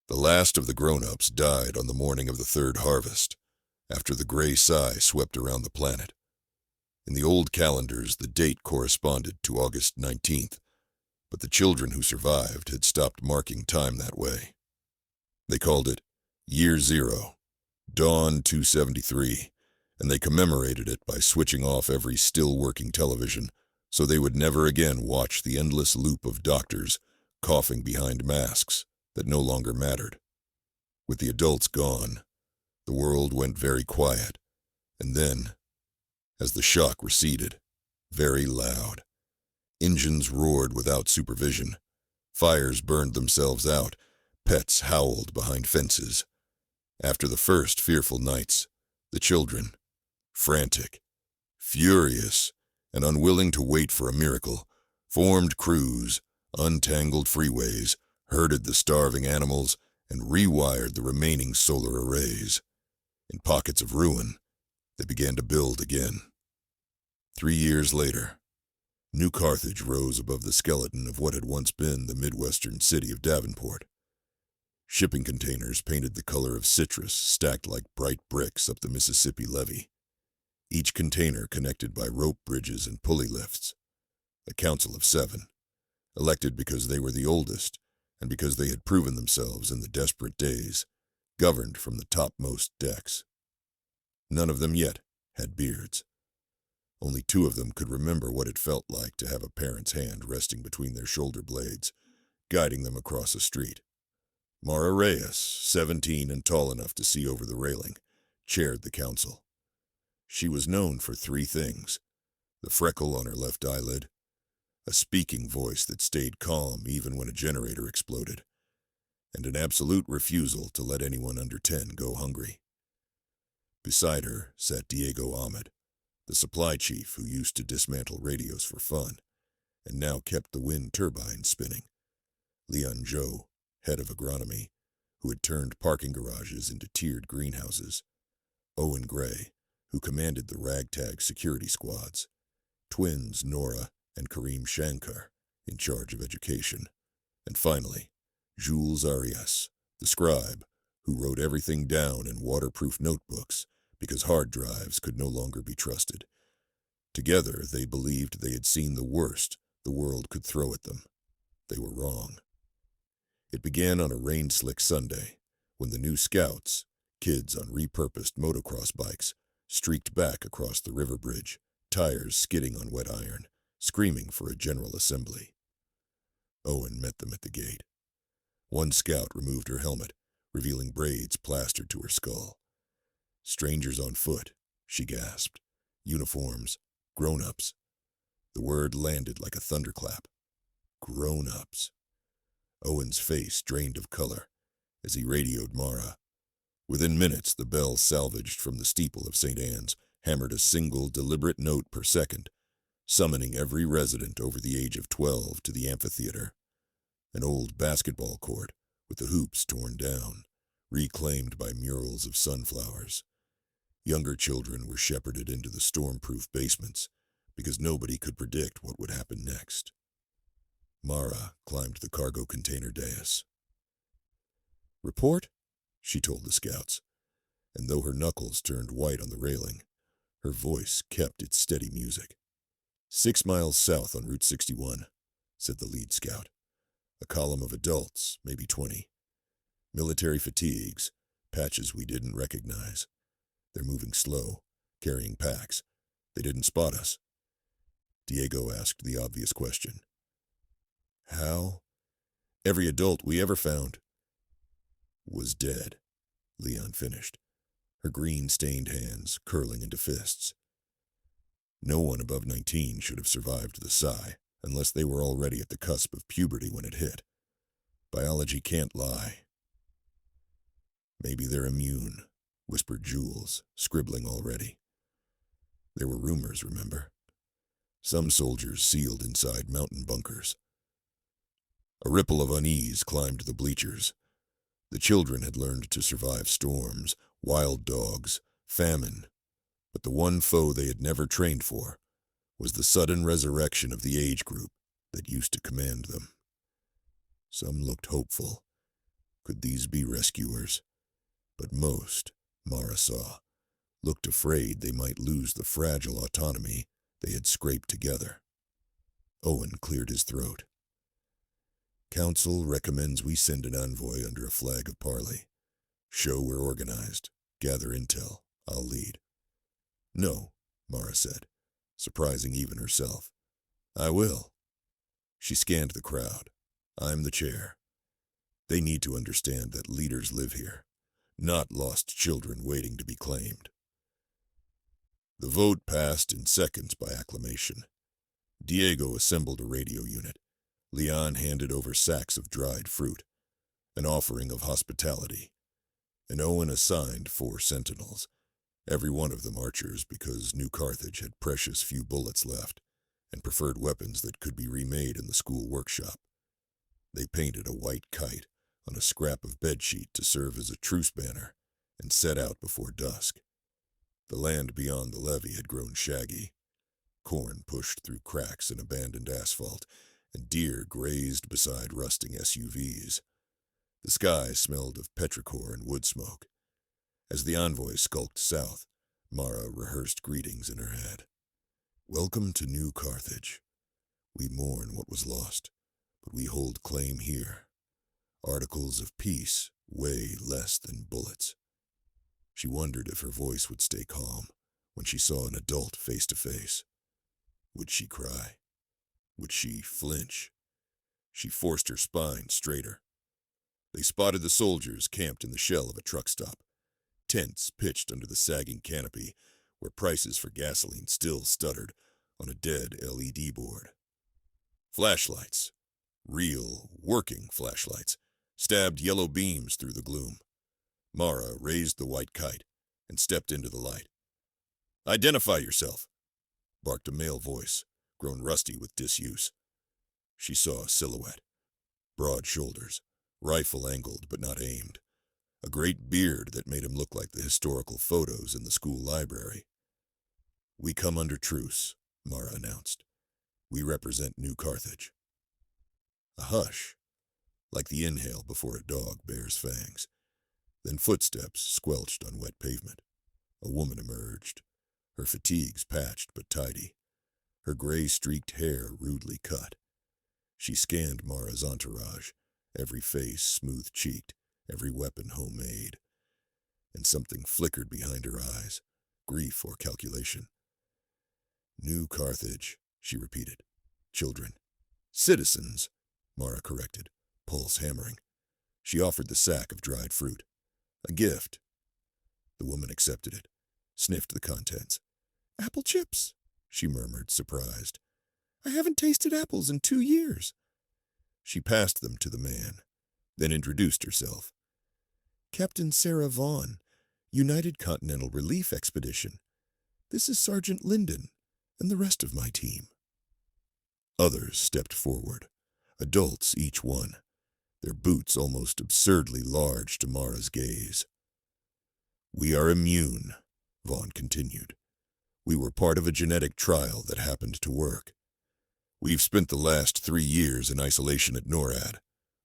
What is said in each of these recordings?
The last of the grown-ups died on the morning of the third harvest, after the gray sigh swept around the planet. In the old calendars, the date corresponded to August 19th, but the children who survived had stopped marking time that way. They called it Year Zero, Dawn 273, and they commemorated it by switching off every still-working television so they would never again watch the endless loop of doctors coughing behind masks that no longer mattered. With the adults gone, the world went very quiet, and then, as the shock receded, very loud. Engines roared without supervision. Fires burned themselves out. Pets howled behind fences. After the first fearful nights, the children, frantic, furious, and unwilling to wait for a miracle, formed crews, untangled freeways, herded the starving animals, and rewired the remaining solar arrays. In pockets of ruin, they began to build again. 3 years later, New Carthage rose above the skeleton of what had once been the Midwestern city of Davenport. Shipping containers painted the color of citrus stacked like bright bricks up the Mississippi levee, each container connected by rope bridges and pulley lifts. A council of 7, elected because they were the oldest and because they had proven themselves in the desperate days, governed from the topmost decks. None of them yet had beards. Only 2 of them could remember what it felt like to have a parent's hand resting between their shoulder blades, guiding them across a street. Mara Reyes, 17 and tall enough to see over the railing, chaired the council. She was known for 3 things: the freckle on her left eyelid, a speaking voice that stayed calm even when a generator exploded, and an absolute refusal to let anyone under 10 go hungry. Beside her sat Diego Ahmed, the supply chief who used to dismantle radios for fun, and now kept the wind turbines spinning. Leon Joe, head of agronomy, who had turned parking garages into tiered greenhouses. Owen Gray, who commanded the ragtag security squads. Twins Nora and Kareem Shankar, in charge of education. And finally, Jules Arias, the scribe, who wrote everything down in waterproof notebooks because hard drives could no longer be trusted. Together, they believed they had seen the worst the world could throw at them. They were wrong. It began on a rain-slick Sunday, when the new scouts, kids on repurposed motocross bikes, streaked back across the river bridge, tires skidding on wet iron, screaming for a general assembly. Owen met them at the gate. One scout removed her helmet, revealing braids plastered to her skull. "Strangers on foot," she gasped. "Uniforms. Grown-ups." The word landed like a thunderclap. Grown-ups. Owen's face drained of color as he radioed Mara. Within minutes, the bell salvaged from the steeple of St. Anne's hammered a single, deliberate note per second, summoning every resident over the age of 12 to the amphitheater. An old basketball court with the hoops torn down, reclaimed by murals of sunflowers. Younger children were shepherded into the storm-proof basements because nobody could predict what would happen next. Mara climbed the cargo container dais. "Report," she told the scouts, and though her knuckles turned white on the railing, her voice kept its steady music. 6 miles south on Route 61, said the lead scout. A column of adults, maybe 20. Military fatigues, patches we didn't recognize. They're moving slow, carrying packs. They didn't spot us. Diego asked the obvious question. "How?" "Every adult we ever found was dead," Leon finished, her green-stained hands curling into fists. No one above 19 should have survived the sigh, unless they were already at the cusp of puberty when it hit. Biology can't lie. "Maybe they're immune," whispered Jules, scribbling already. There were rumors, remember? Some soldiers sealed inside mountain bunkers. A ripple of unease climbed the bleachers. The children had learned to survive storms, wild dogs, famine, but the one foe they had never trained for was the sudden resurrection of the age group that used to command them. Some looked hopeful. Could these be rescuers? But most, Mara saw, looked afraid they might lose the fragile autonomy they had scraped together. Owen cleared his throat. Council recommends we send an envoy under a flag of parley. Show we're organized. Gather intel. I'll lead. No, Mara said, surprising even herself. I will. She scanned the crowd. I'm the chair. They need to understand that leaders live here, not lost children waiting to be claimed. The vote passed in seconds by acclamation. Diego assembled a radio unit. Leon handed over sacks of dried fruit, an offering of hospitality, and Owen assigned 4 sentinels, every one of them archers because New Carthage had precious few bullets left and preferred weapons that could be remade in the school workshop. They painted a white kite on a scrap of bedsheet to serve as a truce banner and set out before dusk. The land beyond the levee had grown shaggy. Corn pushed through cracks in abandoned asphalt, and deer grazed beside rusting SUVs. The sky smelled of petrichor and wood smoke. As the envoy skulked south, Mara rehearsed greetings in her head. Welcome to New Carthage. We mourn what was lost, but we hold claim here. Articles of peace weigh less than bullets. She wondered if her voice would stay calm when she saw an adult face to face. Would she cry? Would she flinch? She forced her spine straighter. They spotted the soldiers camped in the shell of a truck stop, tents pitched under the sagging canopy where prices for gasoline still stuttered on a dead LED board. Flashlights, real, working flashlights, stabbed yellow beams through the gloom. Mara raised the white kite and stepped into the light. Identify yourself, barked a male voice, grown rusty with disuse. She saw a silhouette. Broad shoulders, rifle angled but not aimed. A great beard that made him look like the historical photos in the school library. We come under truce, Mara announced. We represent New Carthage. A hush, like the inhale before a dog bares fangs. Then footsteps squelched on wet pavement. A woman emerged, her fatigues patched but tidy, her gray-streaked hair rudely cut. She scanned Mara's entourage, every face smooth-cheeked, every weapon homemade. And something flickered behind her eyes, grief or calculation. New Carthage, she repeated. Children. Citizens, Mara corrected, pulse hammering. She offered the sack of dried fruit. A gift. The woman accepted it, sniffed the contents. Apple chips, she murmured, surprised. I haven't tasted apples in 2 years. She passed them to the man, then introduced herself. Captain Sarah Vaughn, United Continental Relief Expedition. This is Sergeant Linden and the rest of my team. Others stepped forward, adults each one, their boots almost absurdly large to Mara's gaze. We are immune, Vaughn continued. We were part of a genetic trial that happened to work. We've spent the last 3 years in isolation at NORAD,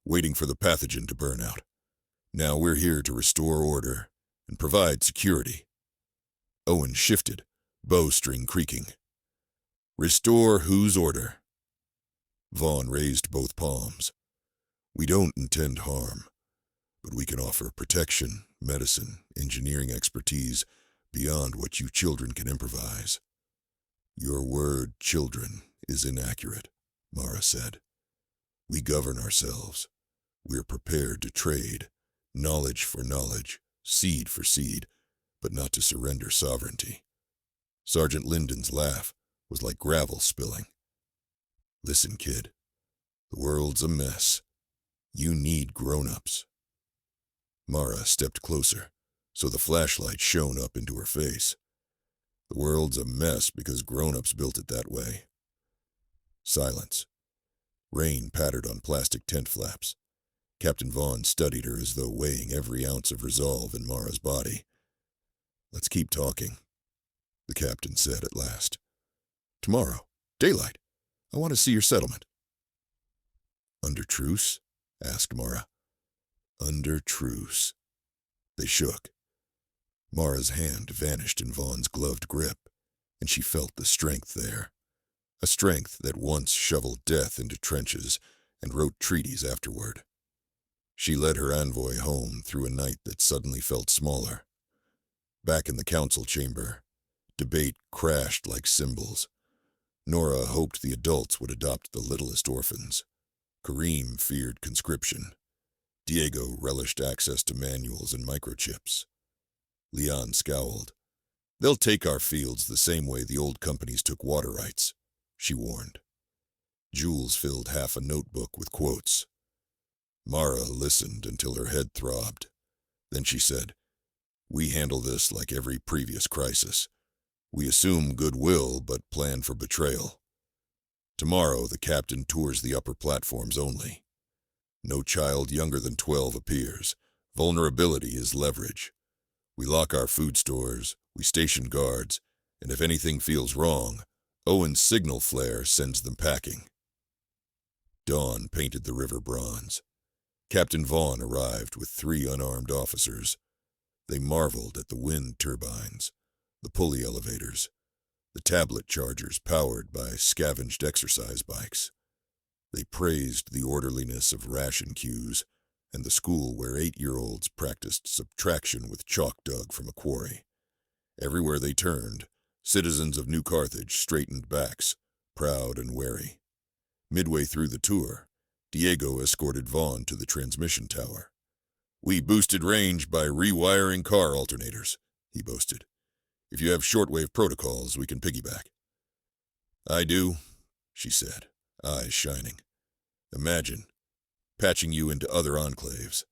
waiting for the pathogen to burn out. Now we're here to restore order and provide security. Owen shifted, bowstring creaking. Restore whose order? Vaughn raised both palms. We don't intend harm, but we can offer protection, medicine, engineering expertise beyond what you children can improvise. Your word, children, is inaccurate, Mara said. We govern ourselves. We're prepared to trade, knowledge for knowledge, seed for seed, but not to surrender sovereignty. Sergeant Linden's laugh was like gravel spilling. Listen, kid, the world's a mess. You need grown-ups. Mara stepped closer, so the flashlight shone up into her face. The world's a mess because grown-ups built it that way. Silence. Rain pattered on plastic tent flaps. Captain Vaughn studied her as though weighing every ounce of resolve in Mara's body. Let's keep talking, the captain said at last. Tomorrow, daylight. I want to see your settlement. Under truce? Asked Mara. Under truce. They shook. Mara's hand vanished in Vaughn's gloved grip, and she felt the strength there. A strength that once shoveled death into trenches and wrote treaties afterward. She led her envoy home through a night that suddenly felt smaller. Back in the council chamber, debate crashed like cymbals. Nora hoped the adults would adopt the littlest orphans. Kareem feared conscription. Diego relished access to manuals and microchips. Leon scowled. "They'll take our fields the same way the old companies took water rights," she warned. Jules filled half a notebook with quotes. Mara listened until her head throbbed. Then she said, "We handle this like every previous crisis. We assume goodwill but plan for betrayal. Tomorrow the captain tours the upper platforms only. No child younger than 12 appears. Vulnerability is leverage. We lock our food stores, we station guards, and if anything feels wrong, Owen's signal flare sends them packing." Dawn painted the river bronze. Captain Vaughn arrived with 3 unarmed officers. They marveled at the wind turbines, the pulley elevators, the tablet chargers powered by scavenged exercise bikes. They praised the orderliness of ration queues and the school where 8-year-olds practiced subtraction with chalk dug from a quarry. Everywhere they turned, citizens of New Carthage straightened backs, proud and wary. Midway through the tour, Diego escorted Vaughn to the transmission tower. "We boosted range by rewiring car alternators," he boasted. "If you have shortwave protocols, we can piggyback." "I do," she said, eyes shining. "Imagine patching you into other enclaves."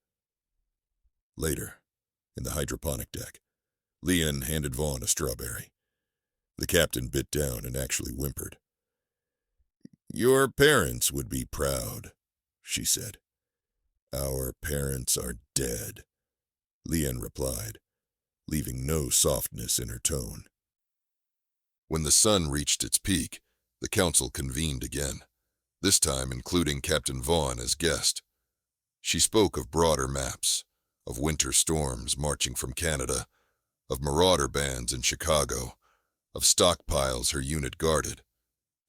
Later, in the hydroponic deck, Leon handed Vaughn a strawberry. The captain bit down and actually whimpered. "Your parents would be proud," she said. "Our parents are dead," Leon replied, leaving no softness in her tone. When the sun reached its peak, the council convened again, this time including Captain Vaughn as guest. She spoke of broader maps, of winter storms marching from Canada, of marauder bands in Chicago, of stockpiles her unit guarded,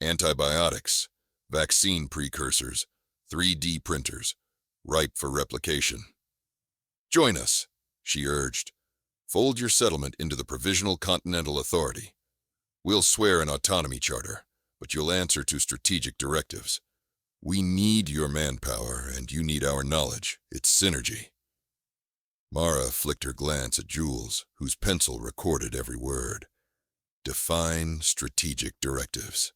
antibiotics, vaccine precursors, 3D printers, ripe for replication. "Join us," she urged. "Fold your settlement into the Provisional Continental Authority. We'll swear an autonomy charter, but you'll answer to strategic directives. We need your manpower, and you need our knowledge. It's synergy." Mara flicked her glance at Jules, whose pencil recorded every word. Define strategic directives.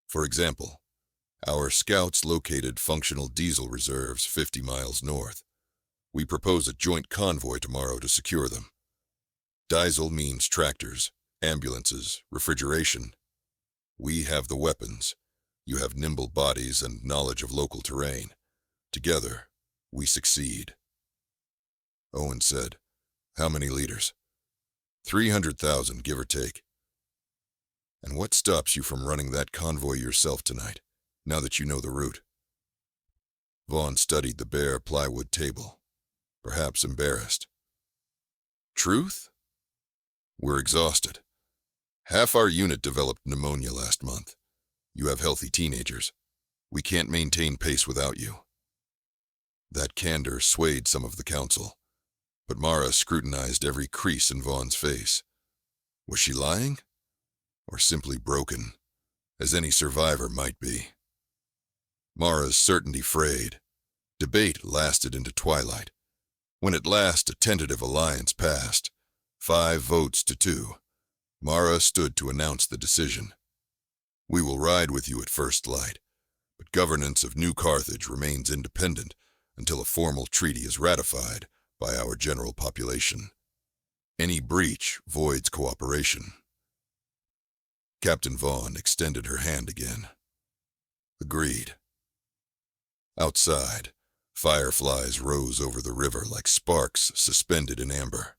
For example, our scouts located functional diesel reserves 50 miles north. We propose a joint convoy tomorrow to secure them. Diesel means tractors, ambulances, refrigeration. We have the weapons. You have nimble bodies and knowledge of local terrain. Together, we succeed. Owen said, "How many liters?" 300,000, give or take. "And what stops you from running that convoy yourself tonight, now that you know the route?" Vaughn studied the bare plywood table, perhaps embarrassed. "Truth? We're exhausted. Half our unit developed pneumonia last month. You have healthy teenagers. We can't maintain pace without you." That candor swayed some of the council, but Mara scrutinized every crease in Vaughn's face. Was she lying? Or simply broken, as any survivor might be? Mara's certainty frayed. Debate lasted into twilight. When at last a tentative alliance passed, 5 votes to 2, Mara stood to announce the decision. "We will ride with you at first light, but governance of New Carthage remains independent until a formal treaty is ratified by our general population. Any breach voids cooperation." Captain Vaughn extended her hand again. "Agreed." Outside, fireflies rose over the river like sparks suspended in amber.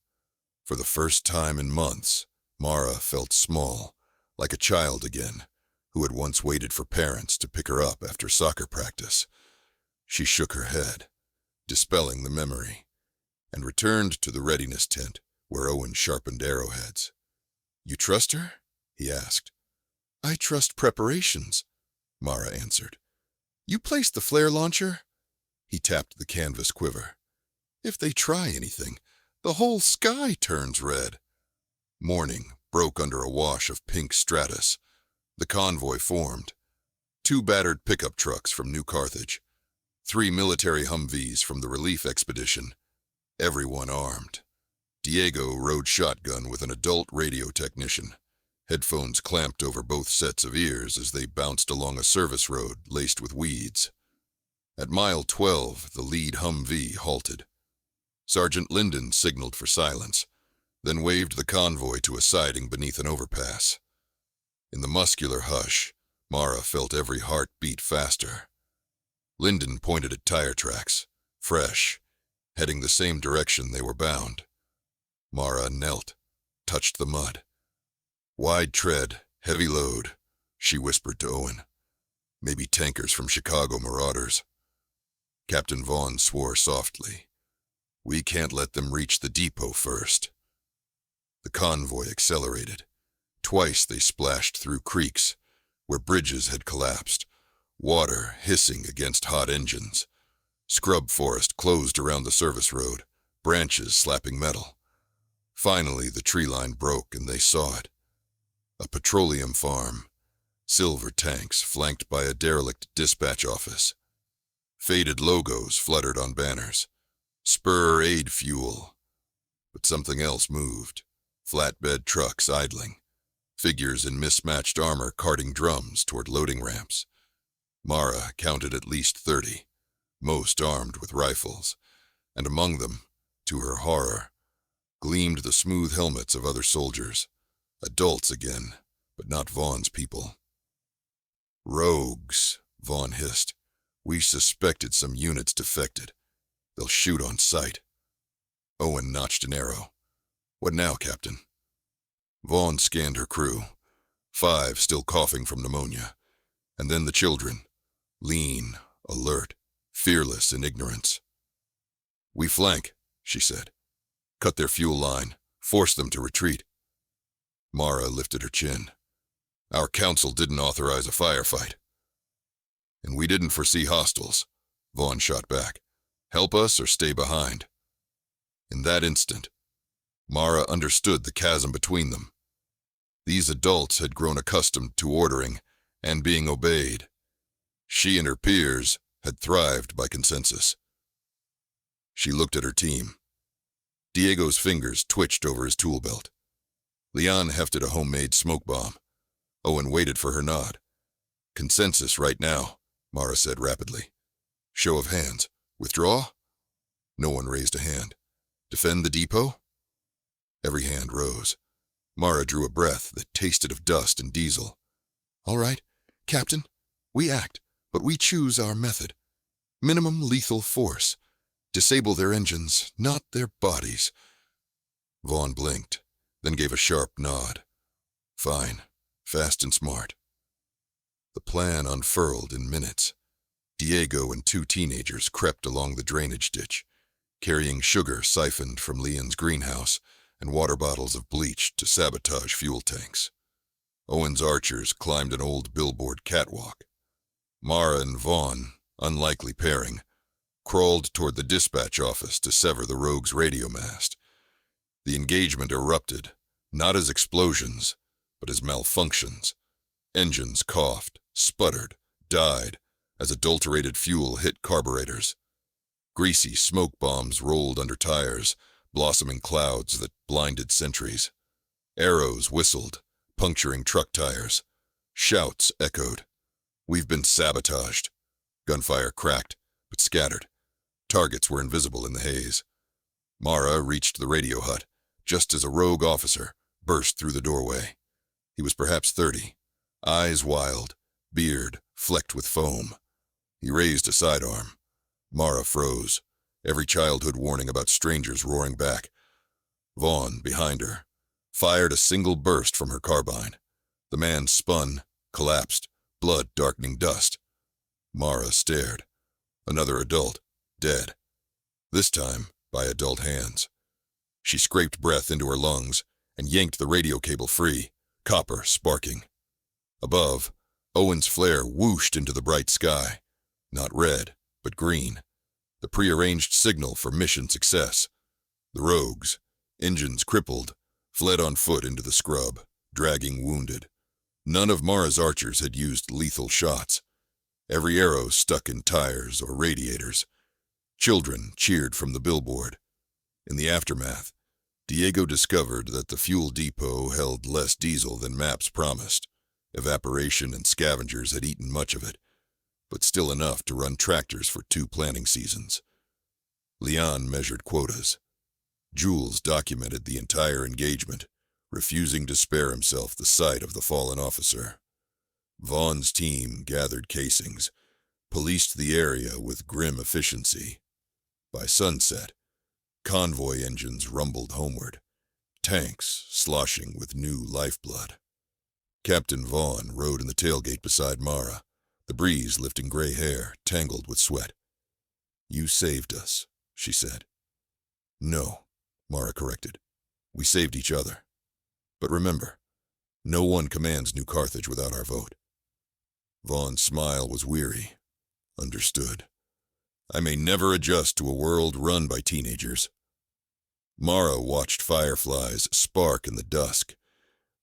For the first time in months, Mara felt small, like a child again, who had once waited for parents to pick her up after soccer practice. She shook her head. dispelling the memory, and returned to the readiness tent where Owen sharpened arrowheads. "You trust her?" he asked. "I trust preparations," Mara answered. "You placed the flare launcher?" He tapped the canvas quiver. "If they try anything, the whole sky turns red." Morning broke under a wash of pink stratus. The convoy formed. 2 battered pickup trucks from New Carthage, 3 military Humvees from the relief expedition, everyone armed. Diego rode shotgun with an adult radio technician, headphones clamped over both sets of ears as they bounced along a service road laced with weeds. At mile 12, the lead Humvee halted. Sergeant Linden signaled for silence, then waved the convoy to a siding beneath an overpass. In the muscular hush, Mara felt every heart beat faster. Linden pointed at tire tracks, fresh, heading the same direction they were bound. Mara knelt, touched the mud. "Wide tread, heavy load," she whispered to Owen. "Maybe tankers from Chicago marauders." Captain Vaughn swore softly. "We can't let them reach the depot first." The convoy accelerated. Twice they splashed through creeks, where bridges had collapsed, water hissing against hot engines. Scrub forest closed around the service road, branches slapping metal. Finally, the tree line broke and they saw it. A petroleum farm, silver tanks flanked by a derelict dispatch office. Faded logos fluttered on banners. Spur aid fuel. But something else moved. Flatbed trucks idling. Figures in mismatched armor carting drums toward loading ramps. Mara counted at least 30, most armed with rifles, and among them, to her horror, gleamed the smooth helmets of other soldiers. Adults again, but not Vaughn's people. "Rogues," Vaughn hissed. "We suspected some units defected. They'll shoot on sight." Owen notched an arrow. "What now, Captain?" Vaughn scanned her crew. 5 still coughing from pneumonia. And then the children, lean, alert, fearless in ignorance. "We flank," she said. "Cut their fuel line. Force them to retreat." Mara lifted her chin. "Our council didn't authorize a firefight." "And we didn't foresee hostiles," Vaughn shot back. "Help us or stay behind." In that instant, Mara understood the chasm between them. These adults had grown accustomed to ordering and being obeyed. She and her peers had thrived by consensus. She looked at her team. Diego's fingers twitched over his tool belt. Leon hefted a homemade smoke bomb. Owen waited for her nod. "Consensus right now," Mara said rapidly. "Show of hands. Withdraw?" No one raised a hand. "Defend the depot?" Every hand rose. Mara drew a breath that tasted of dust and diesel. "All right, Captain, we act, but we choose our method. Minimum lethal force. Disable their engines, not their bodies." Vaughn blinked, then gave a sharp nod. "Fine, fast and smart." The plan unfurled in minutes. Diego and 2 teenagers crept along the drainage ditch, carrying sugar siphoned from Leon's greenhouse and water bottles of bleach to sabotage fuel tanks. Owen's archers climbed an old billboard catwalk. Mara and Vaughn, unlikely pairing, crawled toward the dispatch office to sever the rogue's radio mast. The engagement erupted, not as explosions, but as malfunctions. Engines coughed, sputtered, died as adulterated fuel hit carburetors. Greasy smoke bombs rolled under tires, blossoming clouds that blinded sentries. Arrows whistled, puncturing truck tires. Shouts echoed. "We've been sabotaged." Gunfire cracked, but scattered. Targets were invisible in the haze. Mara reached the radio hut, just as a rogue officer burst through the doorway. He was perhaps 30, eyes wild, beard flecked with foam. He raised a sidearm. Mara froze, every childhood warning about strangers roaring back. Vaughn, behind her, fired a single burst from her carbine. The man spun, collapsed, blood darkening dust. Mara stared. Another adult, dead. this time by adult hands. She scraped breath into her lungs and yanked the radio cable free, copper sparking. Above, Owen's flare whooshed into the bright sky. Not red, but green. The prearranged signal for mission success. The rogues, engines crippled, fled on foot into the scrub, dragging wounded. None of Mara's archers had used lethal shots. Every arrow stuck in tires or radiators. Children cheered from the billboard. In the aftermath, Diego discovered that the fuel depot held less diesel than maps promised. Evaporation and scavengers had eaten much of it, but still enough to run tractors for 2 planting seasons. Leon measured quotas. Jules documented the entire engagement, refusing to spare himself the sight of the fallen officer. Vaughn's team gathered casings, policed the area with grim efficiency. By sunset, convoy engines rumbled homeward, tanks sloshing with new lifeblood. Captain Vaughn rode in the tailgate beside Mara, the breeze lifting gray hair tangled with sweat. "You saved us," she said. "No," Mara corrected. "We saved each other. But remember, no one commands New Carthage without our vote." Vaughn's smile was weary. "Understood. I may never adjust to a world run by teenagers." Mara watched fireflies spark in the dusk.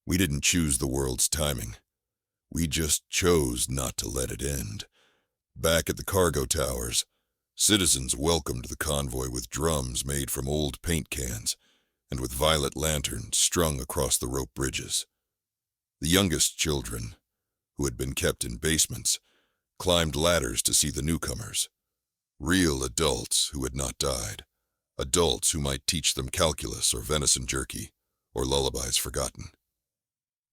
We didn't choose the world's timing. We just chose not to let it end. Back at the cargo towers, citizens welcomed the convoy with drums made from old paint cans and with violet lanterns strung across the rope bridges. The youngest children, who had been kept in basements, climbed ladders to see the newcomers. Real adults who had not died. Adults who might teach them calculus or venison jerky or lullabies forgotten.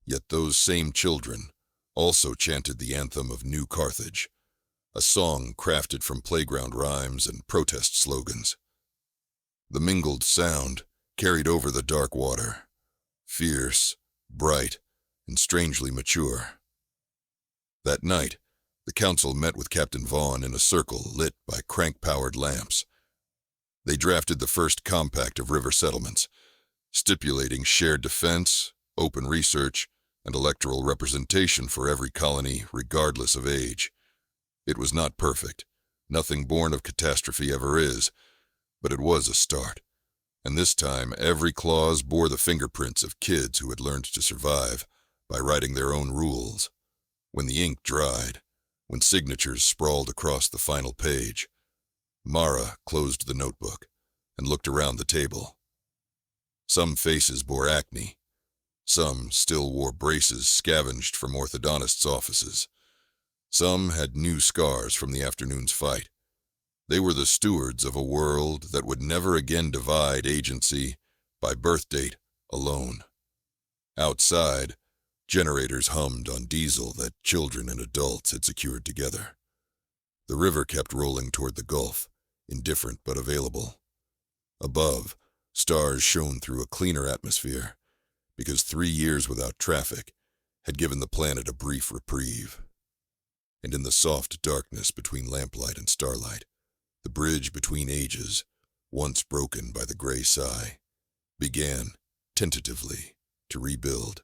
Yet those same children also chanted the anthem of New Carthage, a song crafted from playground rhymes and protest slogans. The mingled sound carried over the dark water, fierce, bright, and strangely mature. That night, the council met with Captain Vaughn in a circle lit by crank-powered lamps. They drafted the first compact of river settlements, stipulating shared defense, open research, and electoral representation for every colony, regardless of age. It was not perfect. Nothing born of catastrophe ever is, but it was a start. And this time, every clause bore the fingerprints of kids who had learned to survive by writing their own rules. When the ink dried, when signatures sprawled across the final page, Mara closed the notebook and looked around the table. Some faces bore acne. Some still wore braces scavenged from orthodontists' offices. Some had new scars from the afternoon's fight. They were the stewards of a world that would never again divide agency by birth date alone. Outside, generators hummed on diesel that children and adults had secured together. The river kept rolling toward the Gulf, indifferent but available. Above, stars shone through a cleaner atmosphere, because 3 years without traffic had given the planet a brief reprieve. And in the soft darkness between lamplight and starlight, the bridge between ages, once broken by the gray sigh, began, tentatively, to rebuild.